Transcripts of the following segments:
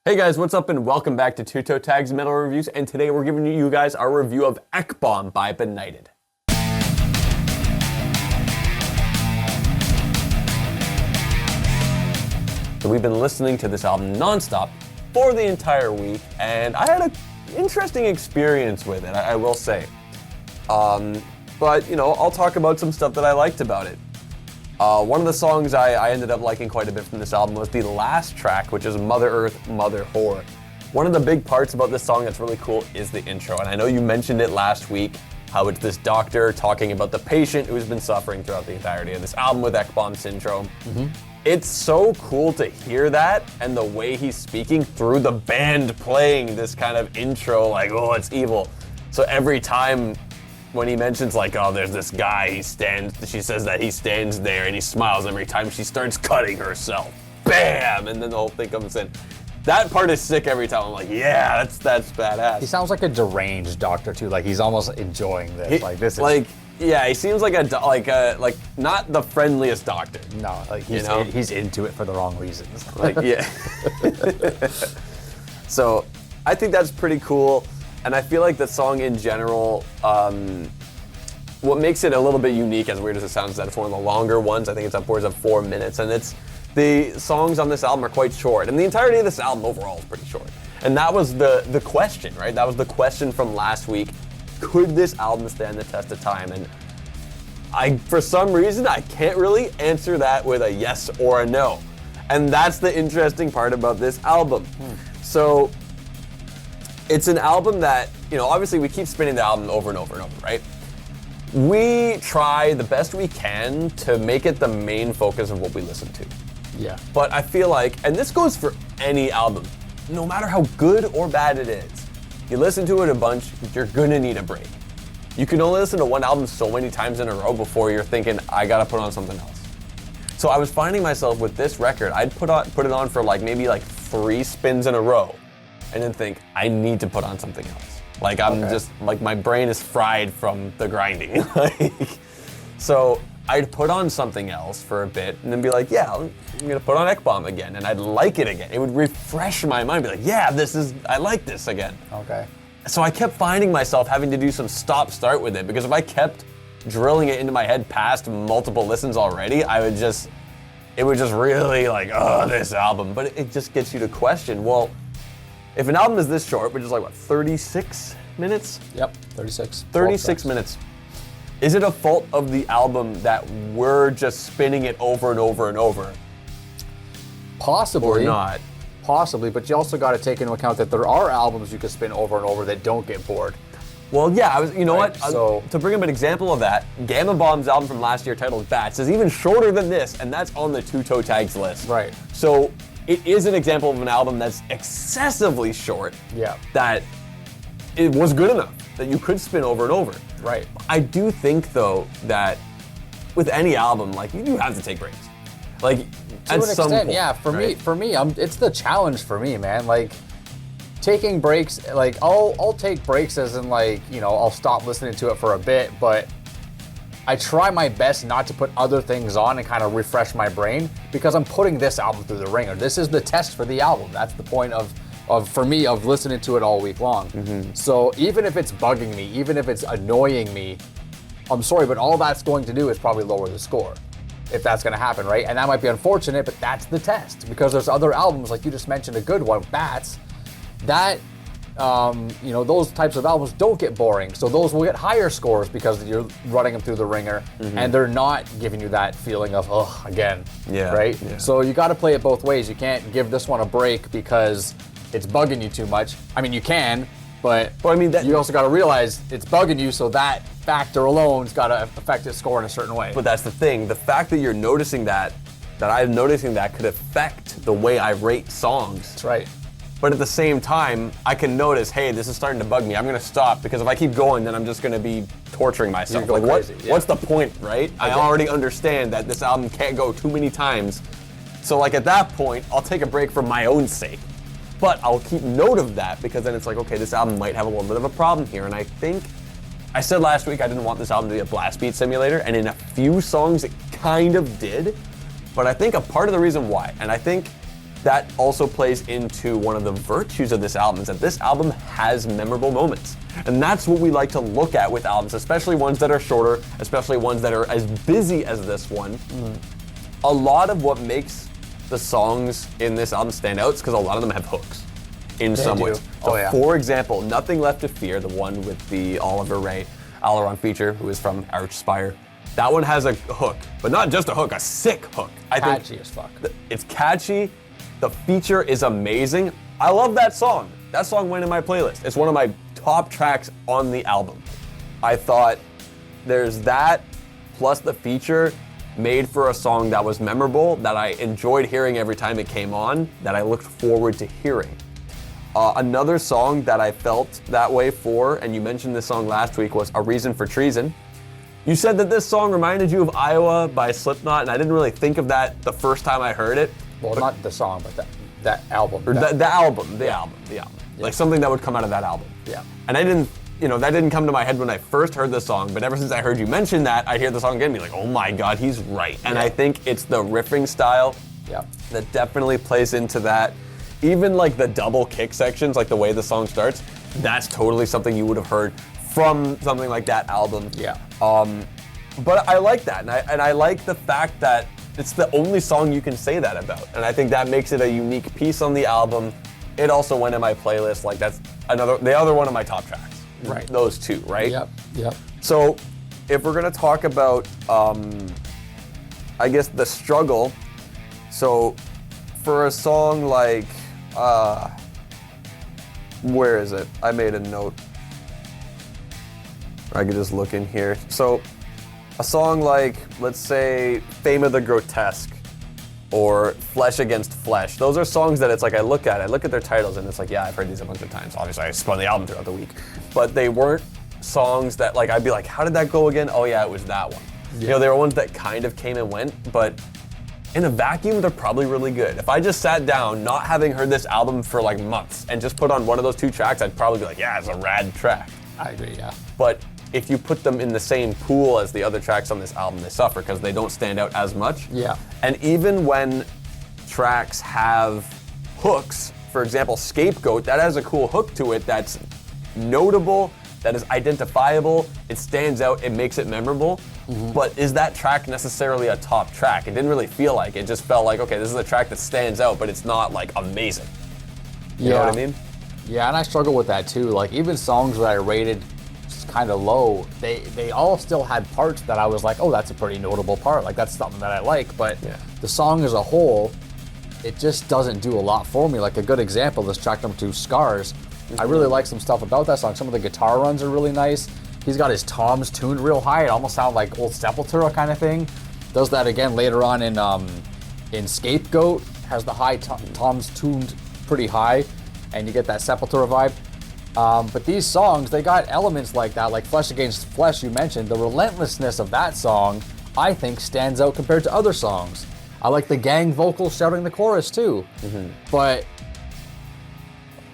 Hey guys, what's up and welcome back to Toe Tags Metal Reviews, and today we're giving you guys our review of Ekbom by Benighted. So we've been listening to this album nonstop for the entire week, and I had an interesting experience with it, I will say. But, you know, I'll talk about some stuff that I liked about it. One of the songs I ended up liking quite a bit from this album was the last track, which is Mother Earth, Mother Whore. One of the big parts about this song that's really cool is the intro, and I know you mentioned it last week, how it's this doctor talking about the patient who's been suffering throughout the entirety of this album with Ekbom syndrome. It's so cool to hear that and the way he's speaking through the band playing this kind of intro, like, oh, it's evil. So every time when he mentions, like, oh, there's this guy, she says that he stands there and he smiles every time she starts cutting herself. Bam! And then the whole thing comes in. That part is sick every time. I'm like, yeah, that's badass. He sounds like a deranged doctor too. Like he's almost enjoying this. Yeah, he seems like not the friendliest doctor. No, like he's into it for the wrong reasons. Like, yeah. So I think that's pretty cool. And I feel like the song in general, what makes it a little bit unique, as weird as it sounds, is that it's one of the longer ones. I think it's upwards of 4 minutes, and the songs on this album are quite short. And the entirety of this album overall is pretty short. And that was the question, right? That was the question from last week. Could this album stand the test of time? And for some reason, I can't really answer that with a yes or a no. And that's the interesting part about this album. So it's an album that, you know, obviously we keep spinning the album over and over and over, right? We try the best we can to make it the main focus of what we listen to. Yeah. But I feel like, and this goes for any album, no matter how good or bad it is, you listen to it a bunch, you're gonna need a break. You can only listen to one album so many times in a row before you're thinking, I gotta put on something else. So I was finding myself with this record, I'd put it on for maybe 3 spins in a row, and then think, I need to put on something else. Like my brain is fried from the grinding. So I'd put on something else for a bit and then be like, yeah, I'm gonna put on Ekbom again, and I'd like it again. It would refresh my mind, be like, yeah, I like this again. Okay. So I kept finding myself having to do some stop-start with it, because if I kept drilling it into my head past multiple listens already, it would just really this album. But it just gets you to question, well, if an album is this short, which is 36 minutes? Yep, 36. 36 minutes. Is it a fault of the album that we're just spinning it over and over and over? Possibly. Or not? Possibly, but you also got to take into account that there are albums you can spin over and over that don't get bored. Well, yeah, what? So to bring up an example of that, Gamma Bomb's album from last year titled Bats is even shorter than this, and that's on the Toe Tags list. Right. So it is an example of an album that's excessively short. Yeah. That it was good enough that you could spin over and over. Right. I do think, though, that with any album, you do have to take breaks. To an extent, yeah. For me, it's the challenge for me, man. Taking breaks, I'll take breaks as in I'll stop listening to it for a bit, but I try my best not to put other things on and kind of refresh my brain, because I'm putting this album through the ringer. This is the test for the album. That's the point of listening to it all week long. So even if it's bugging me, even if it's annoying me, I'm sorry, but all that's going to do is probably lower the score, if that's going to happen, right? And that might be unfortunate, but that's the test, because there's other albums, like you just mentioned, a good one, Bats, that those types of albums don't get boring. So those will get higher scores because you're running them through the ringer, and they're not giving you that feeling of, again, right? Yeah. So you got to play it both ways. You can't give this one a break because it's bugging you too much. I mean, you can, but you also got to realize it's bugging you, so that factor alone's got to affect its score in a certain way. But that's the thing. The fact that you're noticing that I'm noticing that could affect the way I rate songs. That's right. But at the same time, I can notice, hey, this is starting to bug me. I'm going to stop, because if I keep going, then I'm just going to be torturing myself. What's the point, right? I already understand that this album can't go too many times. So at that point, I'll take a break for my own sake. But I'll keep note of that, because then it's okay, this album might have a little bit of a problem here. And I think, I said last week I didn't want this album to be a blast beat simulator, and in a few songs it kind of did. But I think a part of the reason why, and I think that also plays into one of the virtues of this album, is that this album has memorable moments. And that's what we like to look at with albums, especially ones that are shorter, especially ones that are as busy as this one. A lot of what makes the songs in this album stand out is because a lot of them have hooks in some ways. So for example, Nothing Left to Fear, the one with the Oliver Ray Aileron feature, who is from Archspire, that one has a hook, but not just a hook, a sick hook. Catchy as fuck. It's catchy. The feature is amazing. I love that song. That song went in my playlist. It's one of my top tracks on the album. I thought there's that, plus the feature made for a song that was memorable, that I enjoyed hearing every time it came on, that I looked forward to hearing. Another song that I felt that way for, and you mentioned this song last week, was A Reason for Treason. You said that this song reminded you of Iowa by Slipknot, and I didn't really think of that the first time I heard it. Well, not the song, but that album. Or the album. Yeah. Like something that would come out of that album. Yeah. And I didn't, that didn't come to my head when I first heard the song, but ever since I heard you mention that, I hear the song again and be like, oh my God, he's right. And I think it's the riffing style that definitely plays into that. Even like the double kick sections, like the way the song starts, that's totally something you would have heard from something like that album. Yeah. But I like that, and I like the fact that it's the only song you can say that about, and I think that makes it a unique piece on the album. It also went in my playlist, like that's the other one of my top tracks. Right. Those two, right? Yep. So if we're gonna talk about, I guess the struggle, so for a song like, where is it? I made a note. I could just look in here. So a song like, let's say, Fame of the Grotesque or Flesh Against Flesh. Those are songs that it's like I look at their titles and it's like, yeah, I've heard these a bunch of times. Obviously, I spun the album throughout the week. But they weren't songs that like I'd be like, how did that go again? Oh yeah, it was that one. Yeah. They were ones that kind of came and went, but in a vacuum, they're probably really good. If I just sat down, not having heard this album for like months, and just put on one of those two tracks, I'd probably be like, yeah, it's a rad track. I agree, yeah. But if you put them in the same pool as the other tracks on this album, they suffer because they don't stand out as much. Yeah. And even when tracks have hooks, for example, Scapegoat, that has a cool hook to it that's notable, that is identifiable, it stands out, it makes it memorable. But is that track necessarily a top track? It didn't really feel like it. Just felt like, okay, this is a track that stands out, but it's not like amazing. You know what I mean? Yeah, and I struggle with that too. Like even songs that I rated kind of low, they all still had parts that I was like, oh, that's a pretty notable part. Like that's something that I like, but the song as a whole, it just doesn't do a lot for me. Like a good example, this track number 2, Scars. I really like some stuff about that song. Some of the guitar runs are really nice. He's got his toms tuned real high. It almost sounds like old Sepultura kind of thing. Does that again later on in Scapegoat. Has the high toms tuned pretty high, and you get that Sepultura vibe. But these songs, they got elements like that, like Flesh Against Flesh you mentioned. The relentlessness of that song, I think, stands out compared to other songs. I like the gang vocals shouting the chorus too. But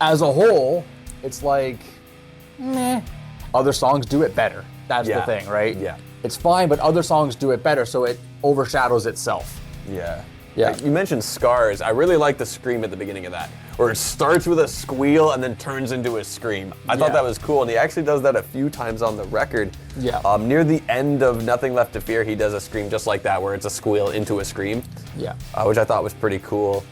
as a whole, it's like, meh. Other songs do it better. That's the thing, right? Yeah. It's fine, but other songs do it better, so it overshadows itself. Yeah. Yeah. You mentioned Scars. I really like the scream at the beginning of that, where it starts with a squeal and then turns into a scream. I thought that was cool, and he actually does that a few times on the record. Yeah. Near the end of Nothing Left to Fear, he does a scream just like that, where it's a squeal into a scream. Yeah. Which I thought was pretty cool.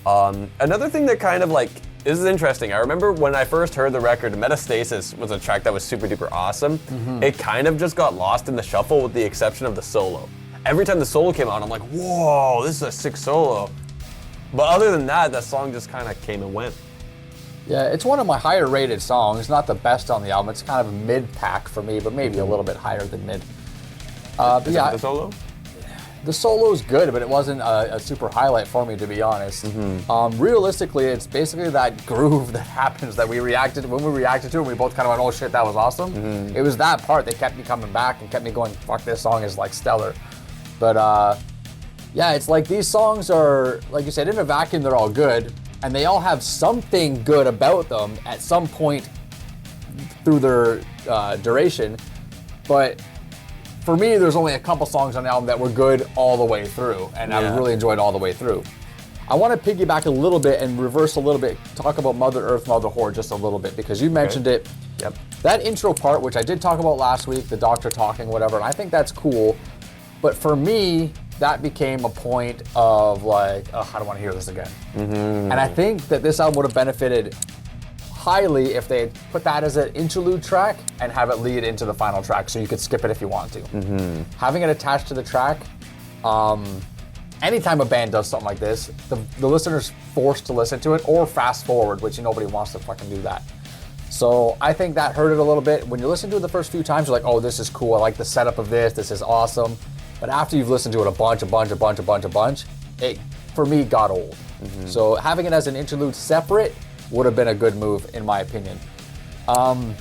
Another thing that kind of like, this is interesting. I remember when I first heard the record, Metastasis was a track that was super duper awesome. It kind of just got lost in the shuffle with the exception of the solo. Every time the solo came out, I'm like, whoa, this is a sick solo. But other than that, that song just kind of came and went. Yeah, it's one of my higher rated songs. Not the best on the album. It's kind of a mid-pack for me, but maybe a little bit higher than mid. Is it the solo? The solo's good, but it wasn't a super highlight for me, to be honest. Realistically, it's basically that groove that happens that when we reacted to it, and we both kind of went, oh shit, that was awesome. It was that part that kept me coming back and kept me going, fuck, this song is like stellar. But yeah, it's like these songs are, like you said, in a vacuum, they're all good, and they all have something good about them at some point through their duration. But for me, there's only a couple songs on the album that were good all the way through, and I really enjoyed all the way through. I want to piggyback a little bit and reverse a little bit, talk about Mother Earth, Mother Horde just a little bit, because you mentioned it. Yep. That intro part, which I did talk about last week, the doctor talking, whatever, and I think that's cool. But for me, that became a point of like, I don't want to hear this again. And I think that this album would have benefited highly if they had put that as an interlude track and have it lead into the final track, so you could skip it if you want to. Having it attached to the track, anytime a band does something like this, the listener's forced to listen to it or fast forward, which nobody wants to fucking do that. So I think that hurt it a little bit. When you listen to it the first few times, you're like, oh, this is cool. I like the setup of this is awesome. But after you've listened to it a bunch, it, for me, got old. So having it as an interlude separate would have been a good move, in my opinion. A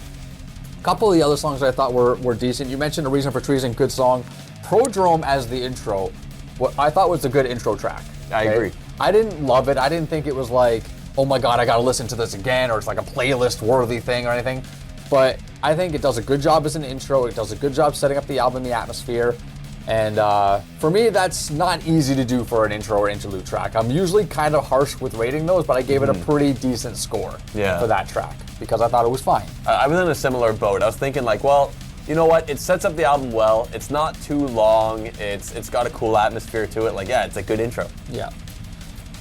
couple of the other songs I thought were decent. You mentioned A Reason for Treason, good song. Prodrome as the intro, what I thought was a good intro track. I agree. I didn't love it. I didn't think it was like, oh my God, I gotta listen to this again, or it's like a playlist worthy thing or anything. But I think it does a good job as an intro. It does a good job setting up the album, the atmosphere. And for me, that's not easy to do for an intro or interlude track. I'm usually kind of harsh with rating those, but I gave it a pretty decent score for that track because I thought it was fine. I was in a similar boat. I was thinking like, well, you know what? It sets up the album well. It's not too long. It's got a cool atmosphere to it. Like, yeah, it's a good intro. Yeah.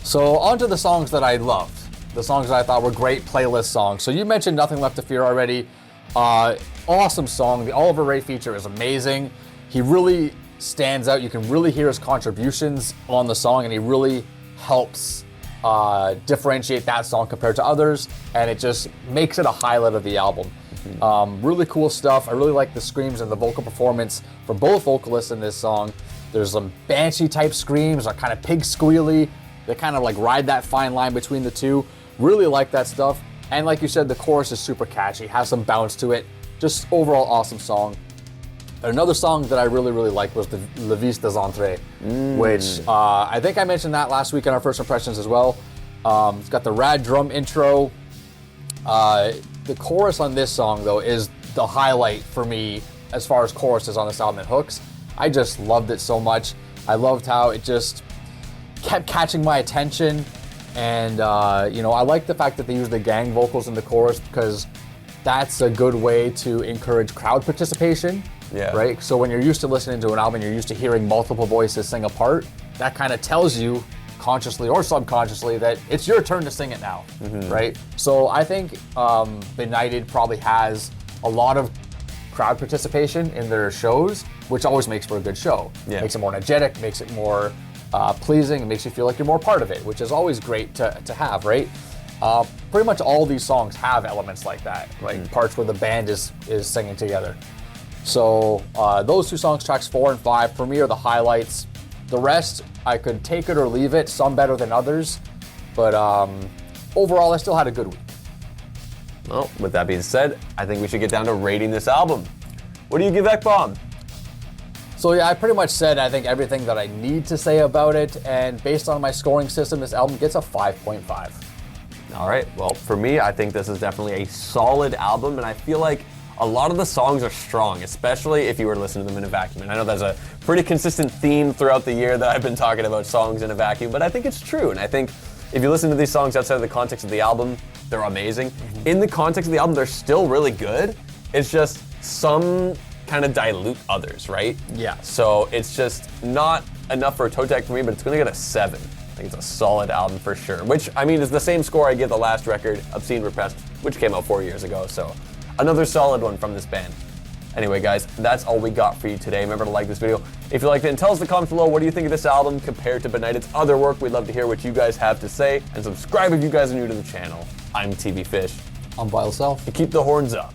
So on to the songs that I loved. The songs that I thought were great playlist songs. So you mentioned Nothing Left to Fear already. Awesome song. The Oliver Ray feature is amazing. He really stands out. You can really hear his contributions on the song, and he really helps differentiate that song compared to others, and it just makes it a highlight of the album. Really cool stuff. I really like the screams and the vocal performance from both vocalists in this song. There's some banshee type screams, or kind of pig squealy. They kind of like ride that fine line between the two. Really like that stuff. And like you said, the chorus is super catchy, has some bounce to it. Just overall awesome song. Another song that I really liked was the La Vis des Entrées, which I think I mentioned that last week in our first impressions as well. It's got the rad drum intro. The chorus on this song, though, is the highlight for me as far as choruses on this album and hooks. I just loved it so much. I loved how it just kept catching my attention. And, I like the fact that they use the gang vocals in the chorus because that's a good way to encourage crowd participation. Yeah. Right? So when you're used to listening to an album, you're used to hearing multiple voices sing a part, that kind of tells you, consciously or subconsciously, that it's your turn to sing it now, right? So I think Benighted probably has a lot of crowd participation in their shows, which always makes for a good show. Yeah. Makes it more energetic, makes it more pleasing, and makes you feel like you're more part of it, which is always great to have, right? Pretty much all these songs have elements like that, like parts where the band is singing together. So those two songs, tracks 4 and 5, for me are the highlights. The rest, I could take it or leave it, some better than others, but overall I still had a good week. Well, with that being said, I think we should get down to rating this album. What do you give Ekbom? So yeah, I pretty much said I think everything that I need to say about it, and based on my scoring system, this album gets a 5.5. All right, well, for me, I think this is definitely a solid album, and I feel like a lot of the songs are strong, especially if you were listening to them in a vacuum. And I know there's a pretty consistent theme throughout the year that I've been talking about songs in a vacuum, but I think it's true. And I think if you listen to these songs outside of the context of the album, they're amazing. In the context of the album, they're still really good. It's just some kind of dilute others, right? Yeah. So it's just not enough for a toe tag for me, but it's gonna get a 7. I think it's a solid album for sure, which, I mean, is the same score I give the last record, Obscene Repressed, which came out 4 years ago, so another solid one from this band. Anyway, guys, that's all we got for you today. Remember to like this video if you liked it, and tell us in the comments below, what do you think of this album compared to Benighted's other work? We'd love to hear what you guys have to say, and subscribe if you guys are new to the channel. I'm TV Fish. I'm Vile Self. And keep the horns up.